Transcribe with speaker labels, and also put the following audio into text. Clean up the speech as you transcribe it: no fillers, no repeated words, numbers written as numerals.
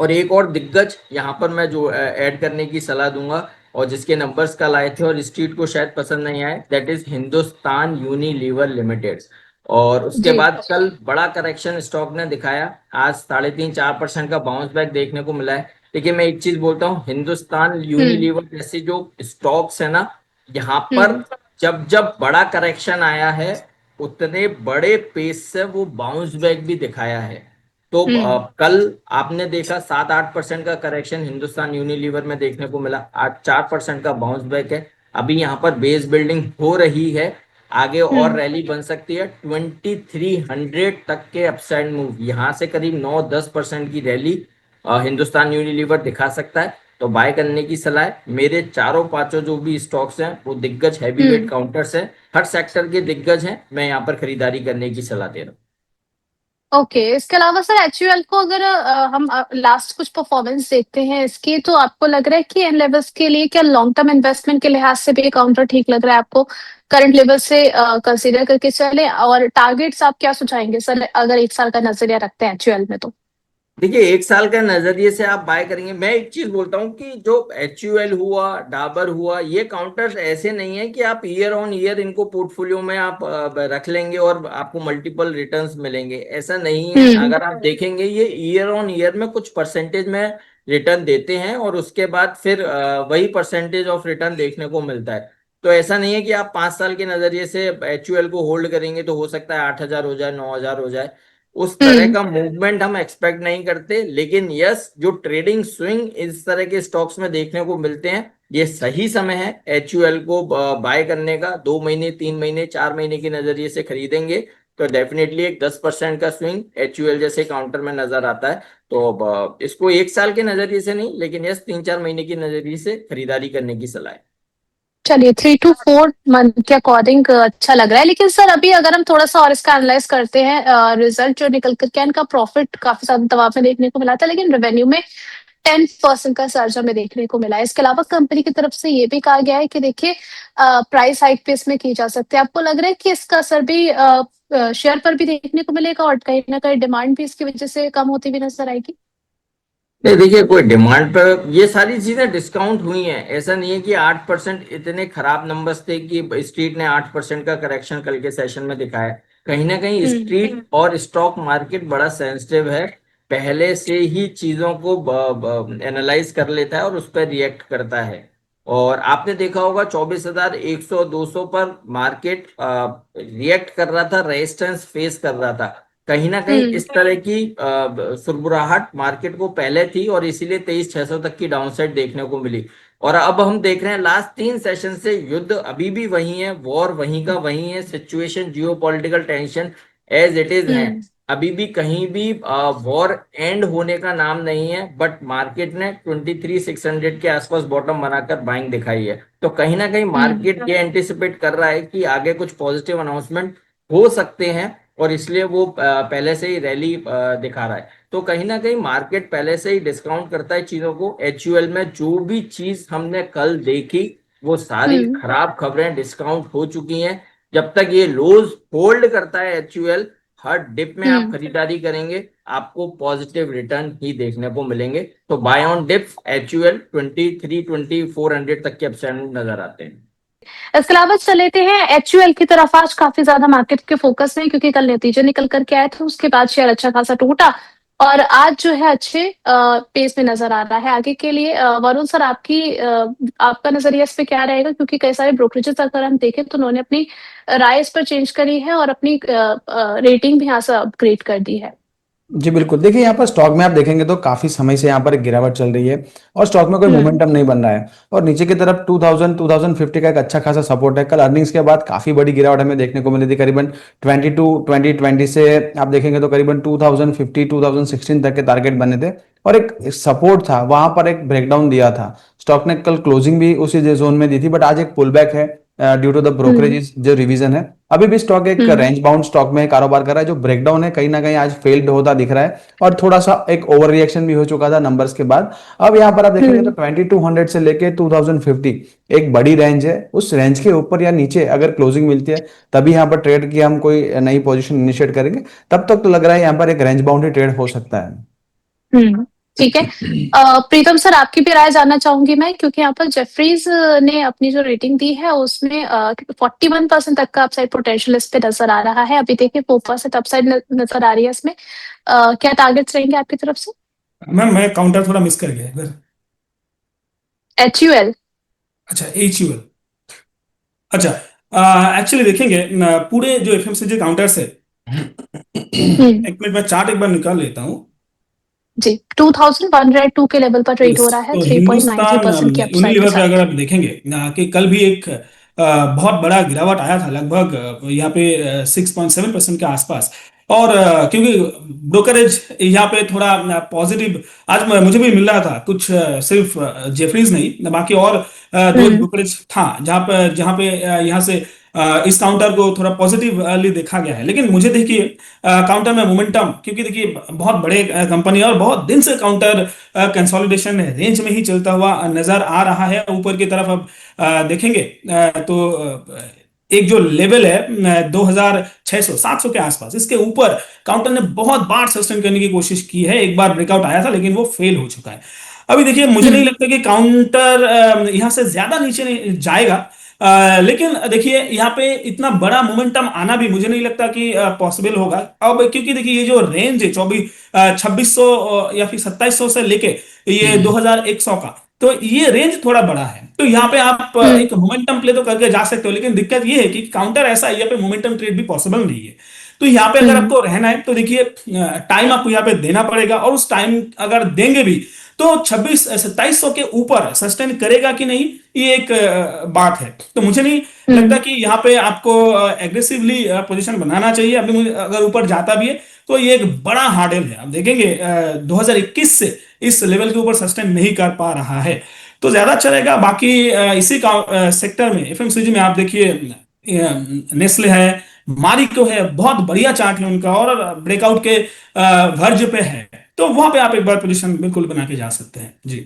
Speaker 1: और एक और दिग्गज यहाँ पर मैं जो ऐड करने की सलाह दूंगा, और जिसके नंबर्स कल आए थे और स्ट्रीट को शायद पसंद नहीं आए, that is Hindustan Unilever limited. और उसके
Speaker 2: जी।
Speaker 1: बाद कल बड़ा करेक्शन स्टॉक ने दिखाया, आज 3.5-4% का बाउंस बैक देखने को मिला है। देखिए मैं एक चीज बोलता हूँ, हिंदुस्तान
Speaker 2: हम्म।
Speaker 1: यूनिलीवर जैसे जो स्टॉक्स है ना, यहाँ पर
Speaker 2: हम्म।
Speaker 1: जब जब बड़ा करेक्शन आया है, उतने बड़े पेस से वो बाउंस बैक भी दिखाया है। तो
Speaker 2: हम्म।
Speaker 1: कल आपने देखा 7-8% का करेक्शन हिंदुस्तान यूनिलीवर में देखने को मिला, आज 4% का बाउंस बैक है। अभी यहाँ पर बेस बिल्डिंग हो रही है, आगे और
Speaker 2: हम्म।
Speaker 1: रैली बन सकती है। 2300 तक के अपसाइड मूव, यहाँ से करीब 9-10% की रैली हिंदुस्तान यूनिलीवर दिखा सकता है। तो बाय करने की सलाह है। मेरे चारों पांचों जो भी स्टॉक्स हैं वो दिग्गज हैवीवेट
Speaker 2: हम्म।
Speaker 1: काउंटर्स हैं, हर सेक्टर के दिग्गज हैं, मैं यहाँ पर खरीदारी करने की सलाह दे रहा हूँ।
Speaker 2: ओके, इसके अलावा सर एचयूएल को अगर हम लास्ट कुछ परफॉर्मेंस देखते हैं इसकी, तो आपको लग रहा है कि इन लेवल्स के लिए क्या लॉन्ग टर्म इन्वेस्टमेंट के लिहाज से भी काउंटर ठीक लग रहा है आपको? करंट लेवल से कंसीडर करके चले, और टारगेट्स आप क्या सुझाएंगे सर अगर एक साल का नजरिया रखते हैं एचयूएल में तो?
Speaker 1: देखिए एक साल का नजरिए से आप बाय करेंगे, मैं एक चीज बोलता हूँ कि जो HUL हुआ, डाबर हुआ, ये काउंटर्स ऐसे नहीं है कि आप ईयर ऑन ईयर इनको पोर्टफोलियो में आप रख लेंगे और आपको मल्टीपल रिटर्न्स मिलेंगे, ऐसा नहीं है।
Speaker 2: हम्म।
Speaker 1: अगर आप देखेंगे ये ईयर ऑन ईयर में कुछ परसेंटेज में रिटर्न देते हैं और उसके बाद फिर वही परसेंटेज ऑफ रिटर्न देखने को मिलता है। तो ऐसा नहीं है कि आप 5 साल के नजरिए से HUL को होल्ड करेंगे तो हो सकता है 8,000 हो जाए, 9,000 हो जाए, उस तरह
Speaker 2: हम्म।
Speaker 1: का मूवमेंट हम एक्सपेक्ट नहीं करते। लेकिन यस, जो ट्रेडिंग स्विंग इस तरह के स्टॉक्स में देखने को मिलते हैं, ये सही समय है HUL को बाय करने का। 2 महीने, 3 महीने, 4 महीने के नजरिए से खरीदेंगे तो डेफिनेटली एक 10% का स्विंग HUL जैसे काउंटर में नजर आता है। तो अब इसको एक साल के नजरिए से नहीं, लेकिन यस 3-4 महीने के नजरिए से खरीदारी करने की सलाह है।
Speaker 2: चलिए, 3 to 4 मंथ के अकॉर्डिंग अच्छा लग रहा है। लेकिन सर अभी अगर हम थोड़ा सा और इसका एनालाइज करते हैं, रिजल्ट जो निकल कर के इनका प्रॉफिट काफी ज्यादा दबाव में देखने को मिला था, लेकिन रेवेन्यू में 10% का सर्ज हमें देखने को मिला है। इसके अलावा कंपनी की तरफ से ये भी कहा गया है कि देखिए प्राइस हाइक पे इसमें की जा सकती है। आपको लग रहा है कि इसका असर भी शेयर पर भी देखने को मिलेगा, और कहीं ना कहीं डिमांड भी इसकी वजह से कम होती हुई नजर आएगी?
Speaker 1: नहीं देखिए, कोई डिमांड पर ये सारी चीजें डिस्काउंट हुई हैं, ऐसा नहीं है कि 8% इतने खराब नंबर्स थे कि स्ट्रीट ने 8% का करेक्शन कल के सेशन में दिखाया। कहीं ना कहीं
Speaker 2: हम्म।
Speaker 1: स्ट्रीट और स्टॉक मार्केट बड़ा सेंसिटिव है, पहले से ही चीजों को एनालाइज कर लेता है और उस पर रिएक्ट करता है। और आपने देखा होगा 24,100 200 पर मार्केट रिएक्ट कर रहा था, रेजिस्टेंस फेस कर रहा था। कहीं ना कहीं
Speaker 2: हम्म।
Speaker 1: इस तरह की सुरबुराहट मार्केट को पहले थी और इसीलिए 23,600 तक की डाउनसाइड देखने को मिली। और अब हम देख रहे हैं लास्ट 3 सेशन से युद्ध अभी भी वही है, वॉर वहीं का वही है, situation geopolitical tension as it is है।
Speaker 2: हम्म।
Speaker 1: अभी भी कहीं भी वॉर एंड होने का नाम नहीं है, बट मार्केट ने 23,600 के आसपास बॉटम बनाकर बाइंग दिखाई है। तो कहीं ना कहीं
Speaker 2: हम्म।
Speaker 1: मार्केट ये एंटिसिपेट कर रहा है कि आगे कुछ पॉजिटिव अनाउंसमेंट हो सकते हैं, और इसलिए वो पहले से ही रैली दिखा रहा है। तो कहीं ना कहीं मार्केट पहले से ही डिस्काउंट करता है चीजों को। HUL में जो भी चीज हमने कल देखी, वो सारी
Speaker 2: हम्म।
Speaker 1: खराब खबरें डिस्काउंट हो चुकी हैं। जब तक ये लोज होल्ड करता है HUL, हर डिप में आप
Speaker 2: हम्म।
Speaker 1: खरीदारी करेंगे, आपको पॉजिटिव रिटर्न ही देखने को मिलेंगे। तो बाय ऑन डिप्स HUL 23-2400 तक के अपसाइड नजर आते हैं।
Speaker 2: इसके अलावा चल लेते हैं एचयूएल की तरफ। आज काफी ज्यादा मार्केट के फोकस में, क्योंकि कल नतीजे निकल करके आए थे, उसके बाद शेयर अच्छा खासा टूटा, और आज जो है अच्छे पेस में नजर आ रहा है आगे के लिए। वरुण सर, आपका नजरिया इस पे क्या रहेगा? क्योंकि कई सारे ब्रोकरेजेस अगर हम देखें तो उन्होंने अपनी राय इस पर चेंज करी है, और अपनी रेटिंग भी यहाँ से अपग्रेड कर दी है।
Speaker 3: जी बिल्कुल। देखिए यहाँ पर स्टॉक में आप देखेंगे तो काफी समय से यहाँ पर एक गिरावट चल रही है और स्टॉक में कोई
Speaker 2: हम्म।
Speaker 3: मोमेंटम नहीं बन रहा है। और नीचे की तरफ 2000 2050 का एक अच्छा खासा सपोर्ट है। कल अर्निंग्स के बाद काफी बड़ी गिरावट हमें देखने को मिली थी, करीबन 2020 से आप देखेंगे तो करीबन 2050 2016 तक के टारगेट बने थे और एक सपोर्ट था, वहां पर एक ब्रेकडाउन दिया था। स्टॉक ने कल क्लोजिंग भी उसी जोन में दी थी, बट आज एक पुल बैक है ड्यू टू द
Speaker 2: हम्म।
Speaker 3: ब्रोकरेज जो रिवीजन है। अभी भी स्टॉक एक
Speaker 2: हम्म।
Speaker 3: रेंज बाउंड स्टॉक में कारोबार कर रहा है। जो ब्रेकडाउन है कहीं ना कहीं आज फेल्ड होता दिख रहा है और थोड़ा सा एक ओवर रिएक्शन भी हो चुका था नंबर्स के बाद। अब यहाँ पर आप देखेंगे तो
Speaker 2: हम्म।
Speaker 3: 2200 से लेके 2050 एक बड़ी रेंज है। उस रेंज के ऊपर या नीचे अगर क्लोजिंग मिलती है तभी यहाँ पर ट्रेड की हम कोई नई पोजीशन इनिशिएट करेंगे। तब तक तो लग रहा है यहाँ पर एक रेंज बाउंड ट्रेड हो सकता है।
Speaker 2: हम्म। ठीक है। प्रीतम सर, आपकी भी राय जानना चाहूंगी मैं, क्योंकि यहाँ पर जेफरीज ने अपनी जो रेटिंग दी है उसमें 41% तक का अपसाइड पोटेंशियल इस पे नजर आ रहा है। अभी देखिए 4% अपसाइड नजर आ रही है इसमें। क्या टारगेट्स रहेंगे आपकी तरफ से?
Speaker 4: मैम मैं काउंटर थोड़ा मिस कर गया इधर।
Speaker 2: HUL।
Speaker 4: अच्छा, HUL। अच्छा, एक्चुअली देखेंगे पूरे जो एफएमसीजी काउंटर्स है,
Speaker 2: हम्म।
Speaker 4: एक मिनट में चार्ट एक बार निकाल लेता हूँ।
Speaker 2: जी, 2102 के लेवल पर ट्रेड
Speaker 4: यस,
Speaker 2: हो रहा है,
Speaker 4: तो
Speaker 2: 3.93% की अपसाइड के
Speaker 4: यूनिलीवर पे
Speaker 2: साथ।
Speaker 4: अगर आप देखेंगे कि कल भी एक बहुत बड़ा गिरावट आया था, लगभग यहाँ पे 6.7% के आसपास। और क्योंकि ब्रोकरेज यहाँ पे थोड़ा पॉजिटिव आज मुझे भी मिल रहा था कुछ, सिर्फ जेफरीज नहीं, बाकी और दो एक
Speaker 2: हम्म।
Speaker 4: ब्रोकरेज था जहाँ पे यहाँ से इस काउंटर को थोड़ा पॉजिटिवली देखा गया है। लेकिन मुझे देखिए काउंटर में मोमेंटम, क्योंकि देखिए बहुत बड़े कंपनी और बहुत दिन से काउंटर कंसोलिडेशन रेंज में ही चलता हुआ नजर आ रहा है। ऊपर की तरफ अब देखेंगे तो एक जो लेवल है 2600 700 के आसपास, इसके ऊपर काउंटर ने बहुत बार सस्टेन करने की कोशिश की है। एक बार ब्रेकआउट आया था लेकिन वो फेल हो चुका है। अभी देखिए मुझे नहीं
Speaker 2: हम्म।
Speaker 4: लगता कि काउंटर यहां से ज्यादा नीचे नहीं जाएगा। लेकिन देखिए यहाँ पे इतना बड़ा मोमेंटम आना भी मुझे नहीं लगता कि पॉसिबल होगा अब, क्योंकि देखिए ये जो रेंज है 2600 या फिर 2700 से लेके ये 2100 का, तो ये रेंज थोड़ा बड़ा है। तो यहाँ पे आप
Speaker 2: हम्म।
Speaker 4: एक मोमेंटम प्ले तो करके जा सकते हो, लेकिन दिक्कत ये है कि काउंटर ऐसा है, यहाँ पे मोमेंटम ट्रेड भी पॉसिबल नहीं है। तो यहाँ पे अगर
Speaker 2: हम्म।
Speaker 4: आपको रहना है तो देखिए टाइम आपको यहाँ पे देना पड़ेगा, और उस टाइम अगर देंगे भी तो 2700 के ऊपर सस्टेन करेगा कि नहीं, ये एक बात है। तो मुझे नहीं लगता
Speaker 2: हम्म।
Speaker 4: कि यहाँ पे आपको एग्रेसिवली पोजीशन बनाना चाहिए। अभी मुझे अगर ऊपर जाता भी है तो ये एक बड़ा हार्डल है। आप देखेंगे 2021 से इस लेवल के ऊपर सस्टेन नहीं कर पा रहा है, तो ज्यादा अच्छा रहेगा। बाकी इसी का सेक्टर में एफएमसीजी में आप देखिए नेस्ले है, मारिको है, बहुत बढ़िया चार्ट है उनका और ब्रेकआउट के वर्ज पे है। तो वहां पे आप एक बार पोजीशन बिल्कुल बना के जा सकते हैं जी।